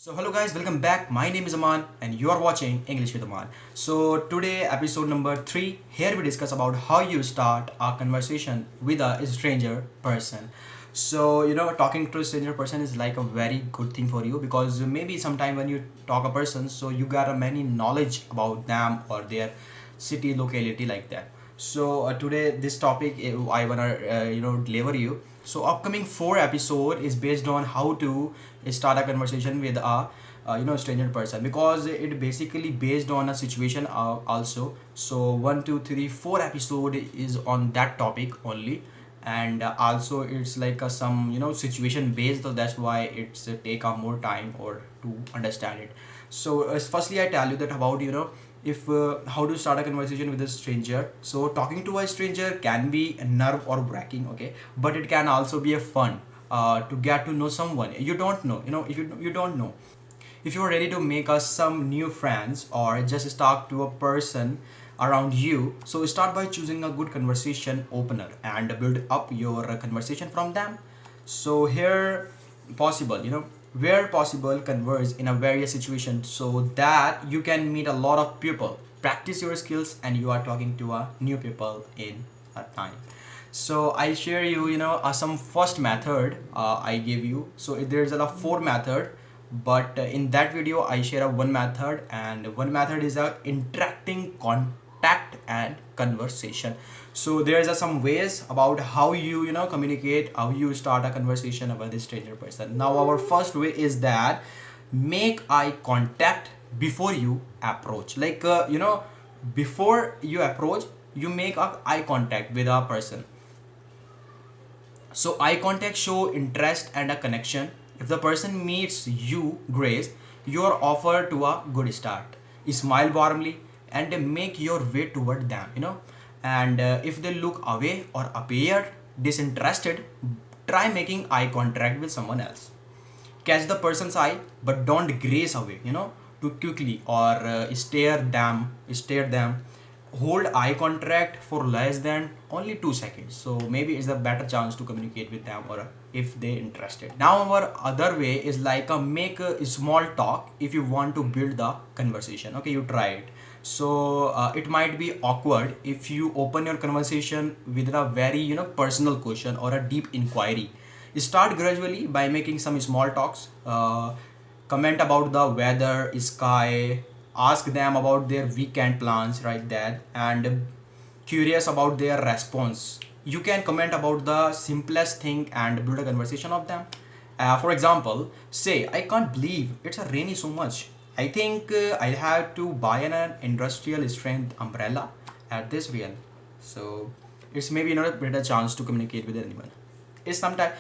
So hello guys, welcome back. My name is Aman and you are watching English with Aman. So today episode number 3, here we discuss about how you start a conversation with a stranger person. So talking to a stranger person is like a very good thing for you because maybe sometime when you talk a person, so you got a many knowledge about them or their city locality like that. So today this topic I wanna deliver you. So upcoming 4 episode is based on how to start a conversation with a stranger person because it basically based on a situation also. So 1, 2, 3, 4 episode is on that topic only, and also it's like a some situation based, so that's why it's take a more time or to understand it. So firstly I tell you that about if how to start a conversation with a stranger. So talking to a stranger can be nerve or wracking, okay, but it can also be a fun to get to know someone you don't know. If you don't know, if you're ready to make us some new friends or just talk to a person around you, so start by choosing a good conversation opener and build up your conversation from them. So here possible, where possible, converse in a various situations so that you can meet a lot of people, practice your skills, and you are talking to a new people in a time. So I share you some first method I give you. So there's a 4 method, but in that video I share a one method, and one method is a interacting contact and conversation. So there's some ways about how you communicate, how you start a conversation about this stranger person. Now our first way is that make eye contact before you approach. Like before you approach, you make a eye contact with a person. So eye contact show interest and a connection. If the person meets you grace, you are offered to a good start. Smile warmly and make your way toward them, and if they look away or appear disinterested, try making eye contact with someone else. Catch the person's eye, but don't graze away, too quickly, or stare them. Hold eye contact for less than only 2 seconds. So maybe it's a better chance to communicate with them, or if they interested. Now our other way is like make a small talk if you want to build the conversation. Okay, you try it. So it might be awkward if you open your conversation with a very personal question or a deep inquiry. Start gradually by making some small talks. Comment about the weather, sky, ask them about their weekend plans, right? That, and curious about their response. You can comment about the simplest thing and build a conversation of them. For example, say, I can't believe it's a rainy so much. I think I have to buy an industrial strength umbrella at this real. So it's maybe not a better chance to communicate with anyone. It's some type,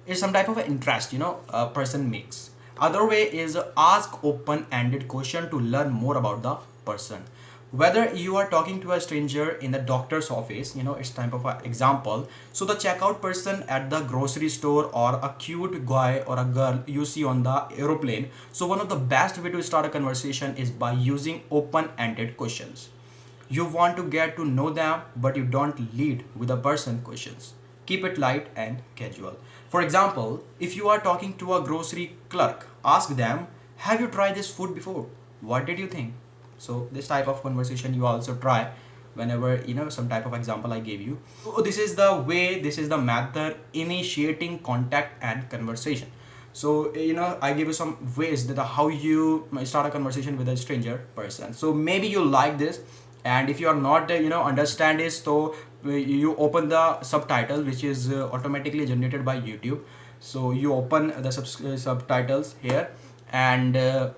it's some type of interest, a person makes. Other way is ask open-ended question to learn more about the person. Whether you are talking to a stranger in the doctor's office, it's type of an example. So the checkout person at the grocery store, or a cute guy or a girl you see on the aeroplane. So one of the best way to start a conversation is by using open-ended questions. You want to get to know them, but you don't lead with a person questions. Keep it light and casual. For example, if you are talking to a grocery clerk, ask them, have you tried this food before? What did you think? So this type of conversation you also try whenever some type of example I gave you. So this is the way, this is the method initiating contact and conversation. So I give you some ways that how you start a conversation with a stranger person. So maybe you like this, and if you are not understand this, so you open the subtitle which is automatically generated by YouTube. So you open the subtitles here and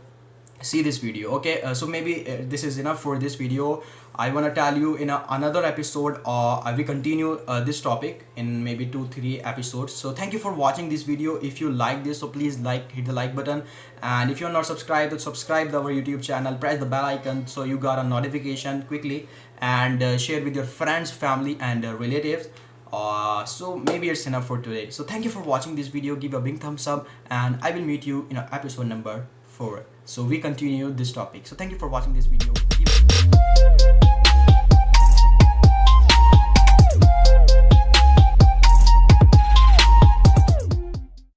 see this video. Okay, so maybe this is enough for this video. I want to tell you in another episode I will continue this topic in maybe 2-3 episodes. So thank you for watching this video. If you like this, so please hit the like button, and if you're not subscribed, subscribe to our YouTube channel, press the bell icon so you got a notification quickly, and share with your friends, family, and relatives. So maybe it's enough for today. So thank you for watching this video. Give a big thumbs up, and I will meet you in episode number 4. So we continue this topic. So thank you for watching this video.